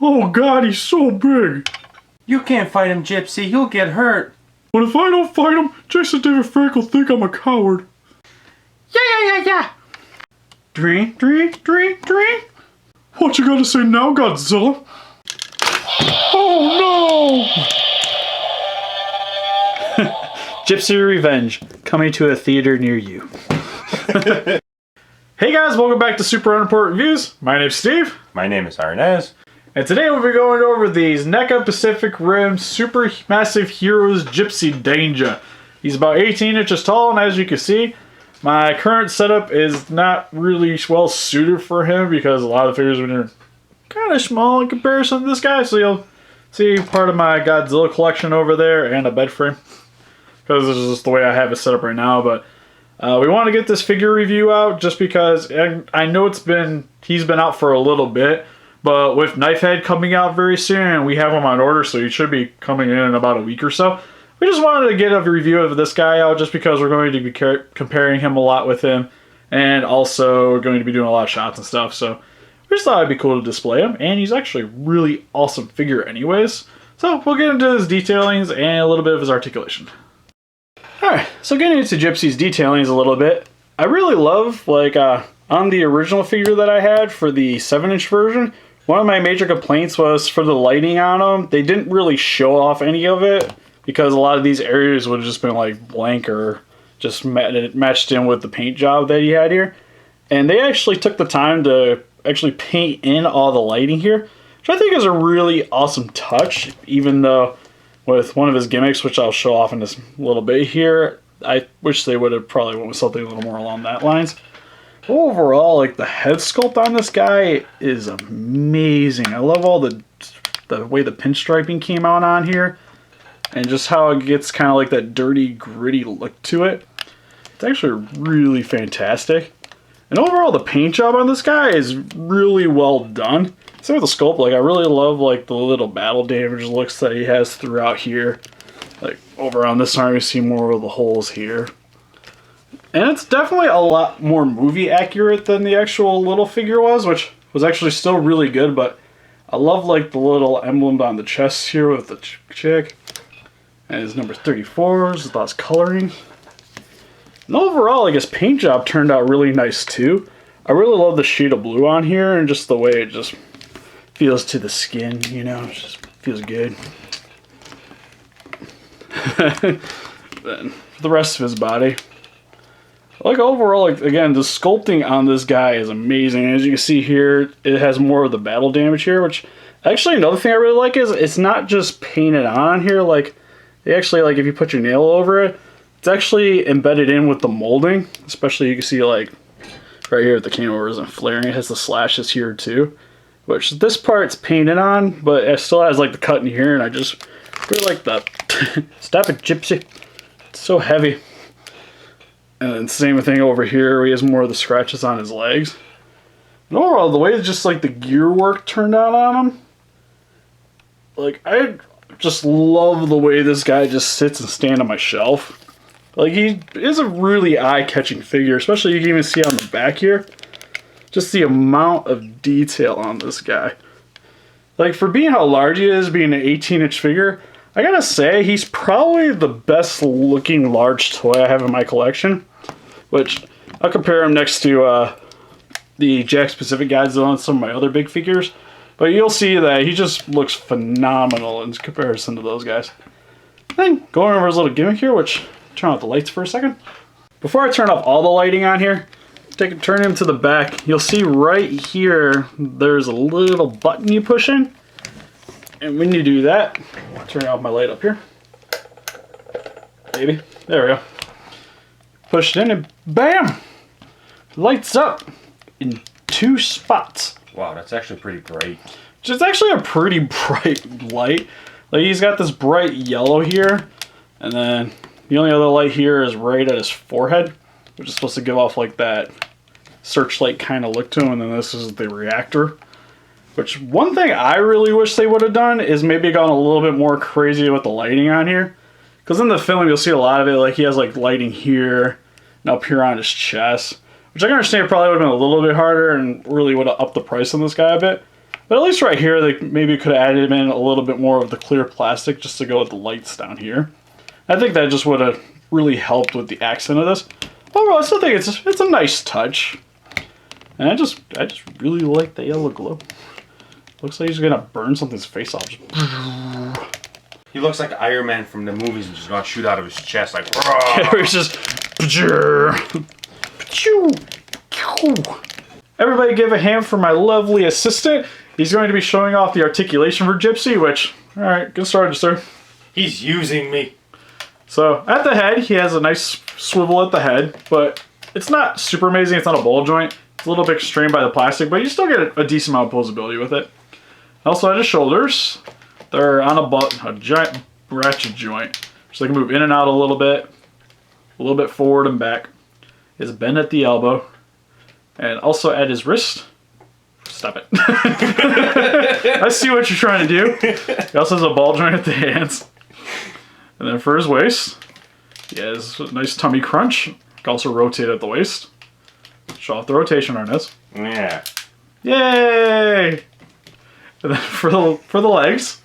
Oh god, he's so big. You can't fight him, Gypsy. You'll get hurt. But if I don't fight him, Jason David Frank will think I'm a coward. Yeah. Drink. What you gotta say now, Godzilla? Oh no! Gypsy Revenge, coming to a theater near you. Hey guys, welcome back to Super Unimportant Reviews. My name's Steve. My name is Arnes. And today we'll be going over these Neca Pacific Rim Super Massive Heroes Gipsy Danger. He's about 18 inches tall, and as you can see, my current setup is not really well suited for him because a lot of the figures are kind of small in comparison to this guy. So you'll see part of my Godzilla collection over there and a bed frame, because this is just the way I have it set up right now. But we want to get this figure review out just because I know he's been out for a little bit. But with Knifehead coming out very soon, and we have him on order, so he should be coming in about a week or so. We just wanted to get a review of this guy out just because we're going to be comparing him a lot with him. And also going to be doing a lot of shots and stuff. So we just thought it'd be cool to display him. And he's actually a really awesome figure anyways. So we'll get into his detailings and a little bit of his articulation. Alright, so getting into Gypsy's detailings a little bit. I really love, on the original figure that I had for the 7-inch version, one of my major complaints was for the lighting on them. They didn't really show off any of it because a lot of these areas would have just been like blank or just matched in with the paint job that he had here. And they actually took the time to actually paint in all the lighting here, which I think is a really awesome touch, even though with one of his gimmicks, which I'll show off in this little bit here, I wish they would have probably went with something a little more along that lines. Overall, the head sculpt on this guy is amazing. I love all the way the pinstriping came out on here, and just how it gets kind of like that dirty, gritty look to it. It's actually really fantastic. And overall, the paint job on this guy is really well done. Same with the sculpt. I really love the little battle damage looks that he has throughout here. Over on this arm, you see more of the holes here. And it's definitely a lot more movie accurate than the actual little figure was, which was actually still really good, but I love the little emblem on the chest here with the chick. And his number 34, his last coloring. And overall, his paint job turned out really nice too. I really love the shade of blue on here and just the way it just feels to the skin, you know, it just feels good. Then for the rest of his body, overall, again, the sculpting on this guy is amazing. As you can see here, it has more of the battle damage here, which actually another thing I really like is it's not just painted on here. They actually, if you put your nail over it, it's actually embedded in with the molding. Especially you can see right here the camera isn't flaring. It has the slashes here too, which this part's painted on, but it still has the cut in here, and I just really like that. Stop it, Gypsy. It's so heavy. And then same thing over here, where he has more of the scratches on his legs. And overall, the way just the gear work turned out on him, I just love the way this guy just sits and stands on my shelf. He is a really eye-catching figure, especially you can even see on the back here. Just the amount of detail on this guy. For being how large he is, being an 18-inch figure, I gotta say, he's probably the best looking large toy I have in my collection. Which, I'll compare him next to the Jakks Pacific Godzilla and some of my other big figures. But you'll see that he just looks phenomenal in comparison to those guys. Then, going over his little gimmick here, which, turn off the lights for a second. Before I turn off all the lighting on here, turn him to the back. You'll see right here, there's a little button you push in. And when you do that, I'll turn off my light up here. Maybe. There we go. Push it in and bam! Lights up in 2 spots. Wow, that's actually pretty bright. It's actually a pretty bright light. He's got this bright yellow here. And then the only other light here is right at his forehead, which is supposed to give off that searchlight kind of look to him. And then this is the reactor. Which, one thing I really wish they would have done is maybe gone a little bit more crazy with the lighting on here. Because in the film, you'll see a lot of it, he has lighting here and up here on his chest. Which I can understand probably would have been a little bit harder and really would have upped the price on this guy a bit. But at least right here, they maybe could have added in a little bit more of the clear plastic just to go with the lights down here. I think that just would have really helped with the accent of this. Overall, I still think it's a nice touch. And I just really like the yellow glow. Looks like he's gonna burn something's face off. He looks like Iron Man from the movies and just gonna shoot out of his chest like. It's just. Everybody give a hand for my lovely assistant. He's going to be showing off the articulation for Gipsy, which, alright, get started, sir. He's using me. So, at the head, he has a nice swivel at the head, but it's not super amazing. It's not a ball joint. It's a little bit strained by the plastic, but you still get a decent amount of posability with it. Also, at his shoulders, they're on a giant ratchet joint, so they can move in and out a little bit forward and back. He has a bend at the elbow, and also at his wrist. Stop it. I see what you're trying to do. He also has a ball joint at the hands. And then for his waist, he has a nice tummy crunch. He can also rotate at the waist. Show off the rotation, Arnes. Yeah. Yay! And then for the legs,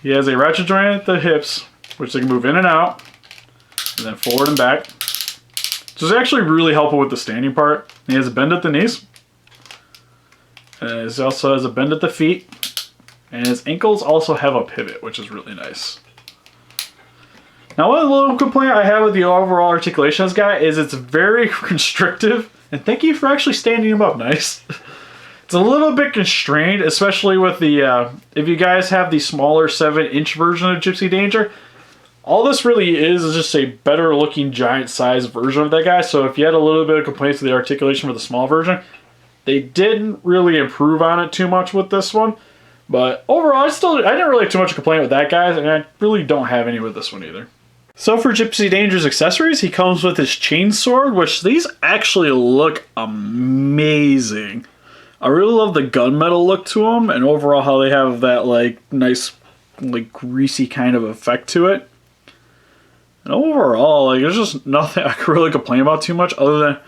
he has a ratchet joint at the hips, which they can move in and out, and then forward and back. So it's actually really helpful with the standing part. And he has a bend at the knees. And he also has a bend at the feet. And his ankles also have a pivot, which is really nice. Now, one little complaint I have with the overall articulation of this guy is it's very constrictive. And thank you for actually standing him up nice. It's a little bit constrained, especially with the, if you guys have the smaller 7-inch version of Gipsy Danger, all this really is just a better looking giant size version of that guy. So if you had a little bit of complaints with the articulation for the small version, they didn't really improve on it too much with this one. But overall, I didn't really have too much complaint with that guy, and I really don't have any with this one either. So for Gipsy Danger's accessories, he comes with his chainsword, which these actually look amazing. I really love the gunmetal look to them, and overall how they have that like nice, like greasy kind of effect to it. And overall, like there's just nothing I could really complain about too much, other than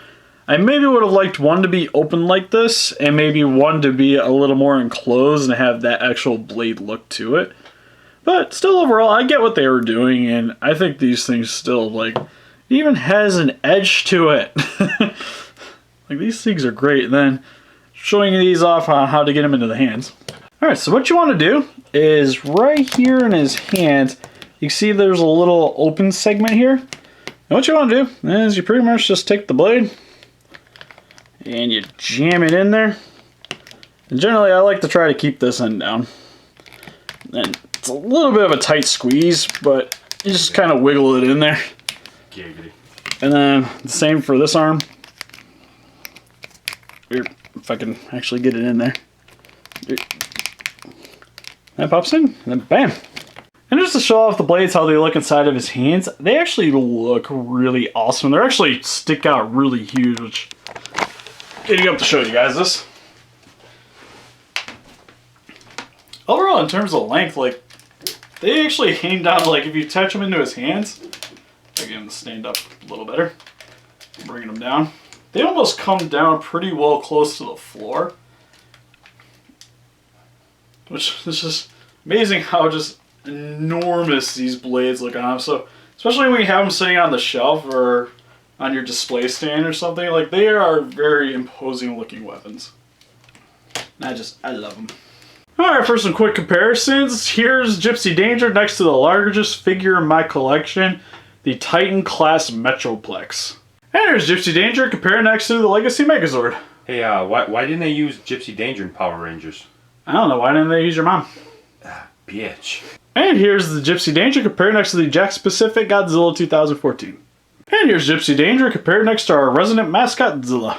I maybe would have liked one to be open like this, and maybe one to be a little more enclosed and have that actual blade look to it. But still, overall, I get what they were doing, and I think these things still, like, it even has an edge to it. Like, these things are great. And then showing you these off on how to get them into the hands. Alright, so what you want to do is right here in his hands, you see there's a little open segment here. And what you want to do is you pretty much just take the blade and you jam it in there. And generally, I like to try to keep this end down. And it's a little bit of a tight squeeze, but you just kind of wiggle it in there. Giggity. And then the same for this arm. Here, if I can actually get it in there. That pops in, and then bam. And just to show off the blades, how they look inside of his hands, they actually look really awesome. They actually stick out really huge, which getting up to show you guys this. Overall, in terms of length, like, they actually hang down, like, if you touch them into his hands, again, stand up a little better, bringing them down, they almost come down pretty well close to the floor, which is just amazing how just enormous these blades look on them. So, especially when you have them sitting on the shelf or on your display stand or something, like, they are very imposing looking weapons. And I love them. Alright, for some quick comparisons, here's Gipsy Danger next to the largest figure in my collection, the Titan class Metroplex. And here's Gipsy Danger compared next to the Legacy Megazord. Hey, why didn't they use Gipsy Danger in Power Rangers? I don't know, why didn't they use your mom? Bitch. And here's the Gipsy Danger compared next to the Jakks Pacific Godzilla 2014. And here's Gipsy Danger compared next to our resident mascot Zilla.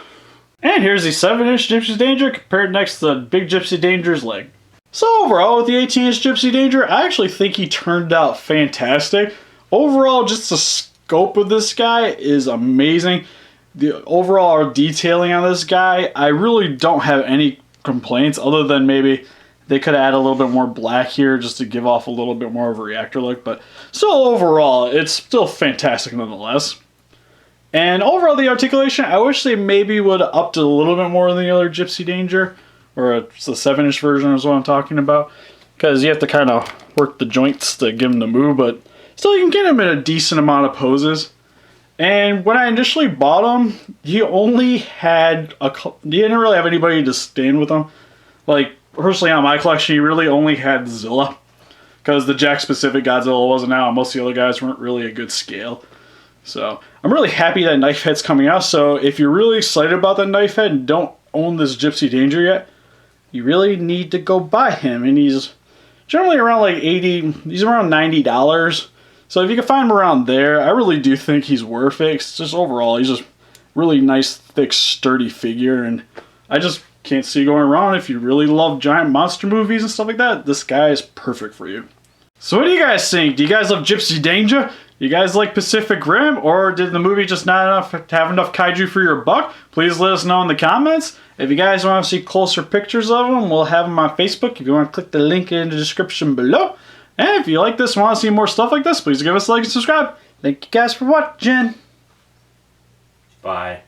And here's the 7-inch Gipsy Danger compared next to the big Gipsy Danger's leg. So overall, with the 18-inch Gipsy Danger, I actually think he turned out fantastic. Overall, just the scope of this guy is amazing. The overall detailing on this guy, I really don't have any complaints, other than maybe they could add a little bit more black here just to give off a little bit more of a reactor look. But still, overall, it's still fantastic nonetheless. And overall, the articulation, I wish they maybe would have upped it a little bit more than the other Gipsy Danger, or it's the 7-inch version is what I'm talking about. Because you have to kind of work the joints to give him the move, but still you can get him in a decent amount of poses. And when I initially bought him, he only had he didn't really have anybody to stand with him. Like, personally on my collection, he really only had Zilla. Because the Jack-specific Godzilla wasn't out, and most of the other guys weren't really a good scale. So, I'm really happy that Knifehead's coming out. So, if you're really excited about that Knifehead and don't own this Gipsy Danger yet, you really need to go buy him. And he's generally around like he's around $90. So, if you can find him around there, I really do think he's worth it. It's just overall, he's just really nice, thick, sturdy figure. And I just can't see going wrong. If you really love giant monster movies and stuff like that, this guy is perfect for you. So what do you guys think? Do you guys love Gipsy Danger? You guys like Pacific Rim? Or did the movie just not have enough kaiju for your buck? Please let us know in the comments. If you guys want to see closer pictures of them, we'll have them on Facebook. If you want to click the link in the description below. And if you like this and want to see more stuff like this, please give us a like and subscribe. Thank you guys for watching. Bye.